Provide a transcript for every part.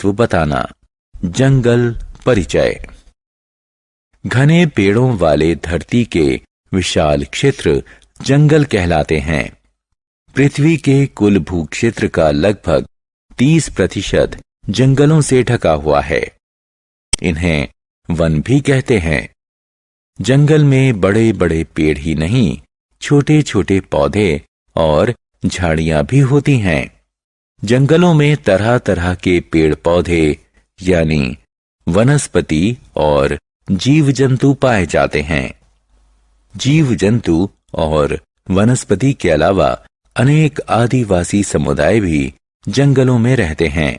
महत्व बताना। जंगल परिचय। घने पेड़ों वाले धरती के विशाल क्षेत्र जंगल कहलाते हैं। पृथ्वी के कुल भूक्षेत्र का लगभग 30% जंगलों से ढका हुआ है। इन्हें वन भी कहते हैं। जंगल में बड़े बड़े पेड़ ही नहीं, छोटे छोटे पौधे और झाड़ियां भी होती हैं। जंगलों में तरह तरह के पेड़ पौधे यानी वनस्पति और जीव जंतु पाए जाते हैं। जीव जंतु और वनस्पति के अलावा अनेक आदिवासी समुदाय भी जंगलों में रहते हैं।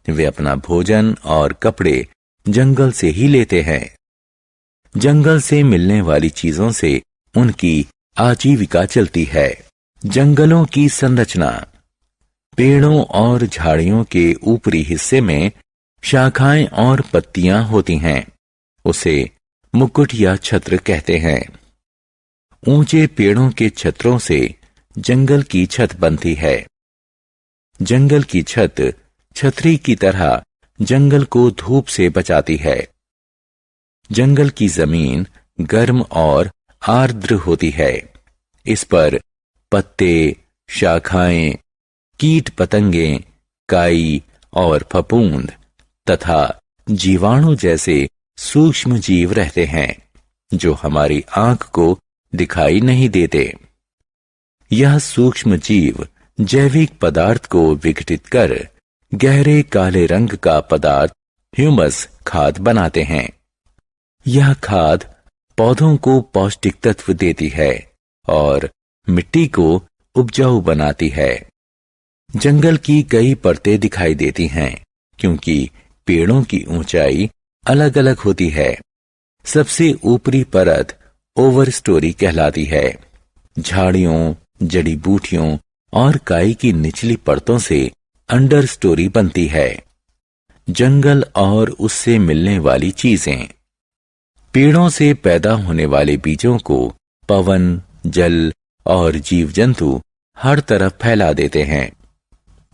वे अपना भोजन और कपड़े जंगल से ही लेते हैं। जंगल से मिलने वाली चीजों से उनकी आजीविका चलती है। जंगलों की संरचना। पेड़ों और झाड़ियों के ऊपरी हिस्से में शाखाएं और पत्तियां होती हैं। उसे मुकुट या छत्र कहते हैं। ऊंचे पेड़ों के छत्रों से जंगल की छत बनती है। जंगल की छत छतरी की तरह जंगल को धूप से बचाती है। जंगल की जमीन गर्म और आर्द्र होती है। इस पर पत्ते, शाखाएं, कीट पतंगे, काई और फफूंद तथा जीवाणु जैसे सूक्ष्म जीव रहते हैं जो हमारी आंख को दिखाई नहीं देते। यह सूक्ष्म जीव जैविक पदार्थ को विघटित कर गहरे काले रंग का पदार्थ ह्यूमस खाद बनाते हैं। यह खाद पौधों को पौष्टिक तत्व देती है और मिट्टी को उपजाऊ बनाती है। जंगल की कई परतें दिखाई देती हैं क्योंकि पेड़ों की ऊंचाई अलग अलग होती है। सबसे ऊपरी परत ओवर स्टोरी कहलाती है। झाड़ियों, जड़ी बूटियों और काई की निचली परतों से अंडर स्टोरी बनती है। जंगल और उससे मिलने वाली चीजें। पेड़ों से पैदा होने वाले बीजों को पवन, जल और जीव जंतु हर तरफ फैला देते हैं।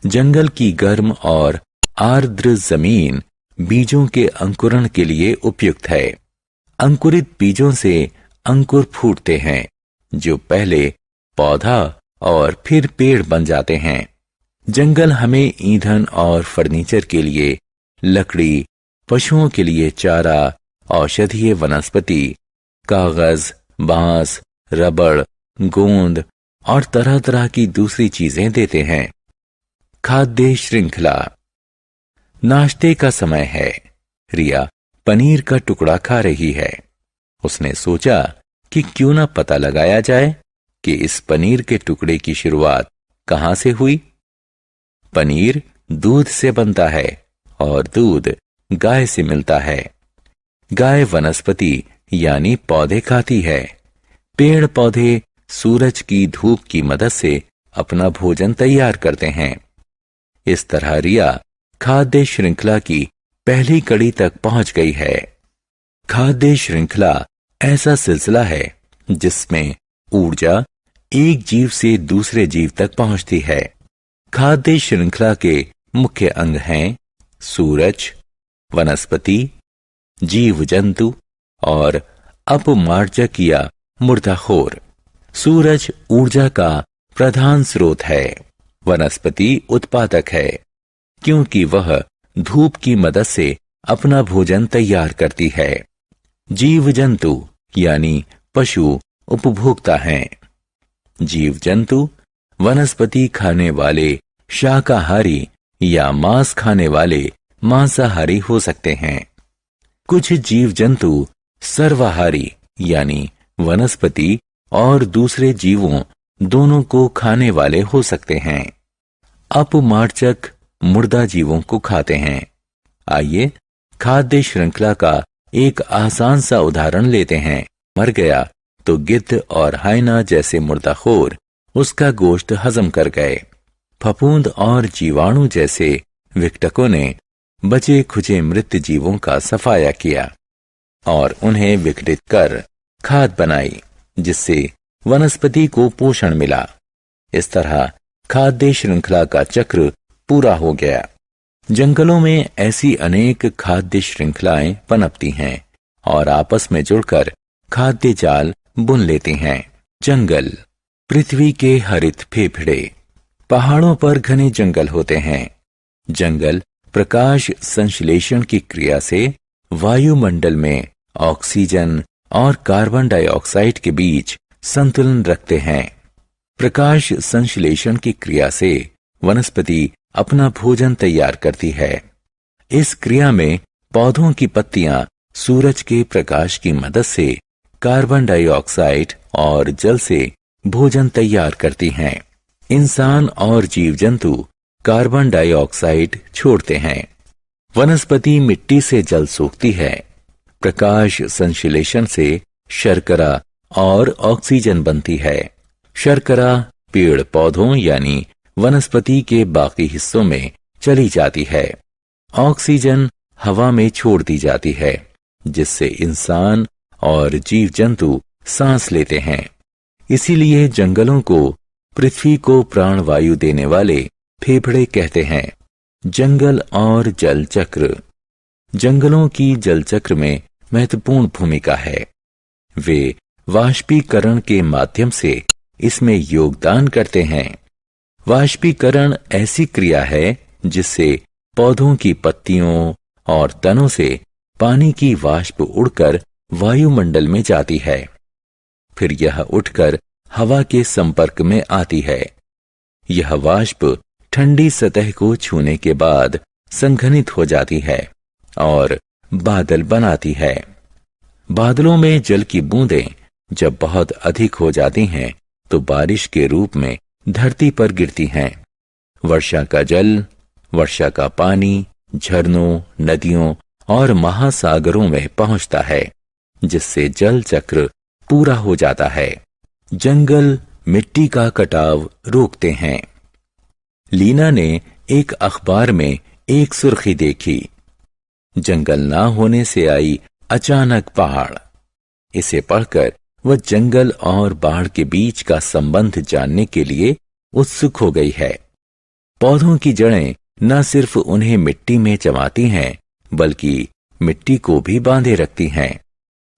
जंगल की गर्म और आर्द्र जमीन बीजों के अंकुरण के लिए उपयुक्त है। अंकुरित बीजों से अंकुर फूटते हैं जो पहले पौधा और फिर पेड़ बन जाते हैं। जंगल हमें ईंधन और फर्नीचर के लिए लकड़ी, पशुओं के लिए चारा, औषधीय वनस्पति, कागज, बांस, रबड़, गोंद और तरह तरह की दूसरी चीजें देते हैं। खाद्य श्रृंखला। नाश्ते का समय है। रिया पनीर का टुकड़ा खा रही है। उसने सोचा कि क्यों न पता लगाया जाए कि इस पनीर के टुकड़े की शुरुआत कहां से हुई। पनीर दूध से बनता है और दूध गाय से मिलता है। गाय वनस्पति यानी पौधे खाती है। पेड़ पौधे सूरज की धूप की मदद से अपना भोजन तैयार करते हैं। इस तरह रिया खाद्य श्रृंखला की पहली कड़ी तक पहुंच गई है। खाद्य श्रृंखला ऐसा सिलसिला है जिसमें ऊर्जा एक जीव से दूसरे जीव तक पहुंचती है। खाद्य श्रृंखला के मुख्य अंग हैं सूरज, वनस्पति, जीव जंतु और अपमार्जक या मुर्दाखोर। सूरज ऊर्जा का प्रधान स्रोत है। वनस्पति उत्पादक है क्योंकि वह धूप की मदद से अपना भोजन तैयार करती है। जीव जंतु यानी पशु उपभोक्ता हैं। जीव जंतु वनस्पति खाने वाले शाकाहारी या मांस खाने वाले मांसाहारी हो सकते हैं। कुछ जीव जंतु सर्वाहारी यानी वनस्पति और दूसरे जीवों दोनों को खाने वाले हो सकते हैं। अपमार्जक मुर्दा जीवों को खाते हैं। आइए खाद्य श्रृंखला का एक आसान सा उदाहरण लेते हैं। मर गया तो गिद्ध और हाइना जैसे मुर्दाखोर उसका गोश्त हजम कर गए। फफूंद और जीवाणु जैसे विघटकों ने बचे खुचे मृत जीवों का सफाया किया और उन्हें विघटित कर खाद बनाई जिससे वनस्पति को पोषण मिला। इस तरह खाद्य श्रृंखला का चक्र पूरा हो गया। जंगलों में ऐसी अनेक खाद्य श्रृंखलाएं पनपती हैं और आपस में जुड़कर खाद्य जाल बुन लेती हैं। जंगल पृथ्वी के हरित फेफड़े। पहाड़ों पर घने जंगल होते हैं। जंगल प्रकाश संश्लेषण की क्रिया से वायुमंडल में ऑक्सीजन और कार्बन डाइऑक्साइड के बीच संतुलन रखते हैं। प्रकाश संश्लेषण की क्रिया से वनस्पति अपना भोजन तैयार करती है। इस क्रिया में पौधों की पत्तियां सूरज के प्रकाश की मदद से कार्बन डाइऑक्साइड और जल से भोजन तैयार करती हैं। इंसान और जीव जंतु कार्बन डाइऑक्साइड छोड़ते हैं। वनस्पति मिट्टी से जल सोखती है। प्रकाश संश्लेषण से शर्करा और ऑक्सीजन बनती है। शर्करा पेड़ पौधों यानी वनस्पति के बाकी हिस्सों में चली जाती है। ऑक्सीजन हवा में छोड़ दी जाती है, जिससे इंसान और जीव जंतु सांस लेते हैं। इसीलिए जंगलों को पृथ्वी को प्राणवायु देने वाले फेफड़े कहते हैं। जंगल और जल चक्र। जंगलों की जल चक्र में महत्वपूर्ण भूमिका है। वे वाष्पीकरण के माध्यम से इसमें योगदान करते हैं। वाष्पीकरण ऐसी क्रिया है जिससे पौधों की पत्तियों और तनों से पानी की वाष्प उड़कर वायुमंडल में जाती है। फिर यह उठकर हवा के संपर्क में आती है। यह वाष्प ठंडी सतह को छूने के बाद संघनित हो जाती है और बादल बनाती है। बादलों में जल की बूंदें जब बहुत अधिक हो जाती हैं तो बारिश के रूप में धरती पर गिरती हैं। वर्षा का जल, वर्षा का पानी झरनों, नदियों और महासागरों में पहुंचता है, जिससे जल चक्र पूरा हो जाता है। जंगल मिट्टी का कटाव रोकते हैं। लीना ने एक अखबार में एक सुर्खी देखी, जंगल ना होने से आई अचानक बाढ़। इसे पढ़कर वह जंगल और बाढ़ के बीच का संबंध जानने के लिए उत्सुक हो गई है। पौधों की जड़ें न सिर्फ उन्हें मिट्टी में जमाती हैं, बल्कि मिट्टी को भी बांधे रखती हैं।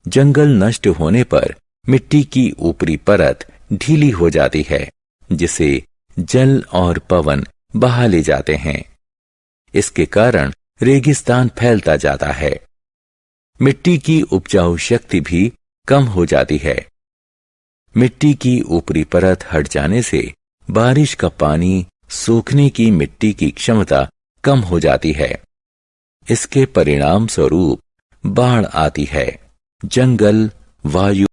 जंगल नष्ट होने पर मिट्टी की ऊपरी परत ढीली हो जाती है, जिसे जल और पवन बहा ले जाते हैं। इसके कारण रेगिस्तान फैलता जाता है। मिट्टी की उपजाऊ शक्ति भी कम हो जाती है। मिट्टी की ऊपरी परत हट जाने से बारिश का पानी सोखने की मिट्टी की क्षमता कम हो जाती है। इसके परिणाम स्वरूप बाढ़ आती है। जंगल, वायु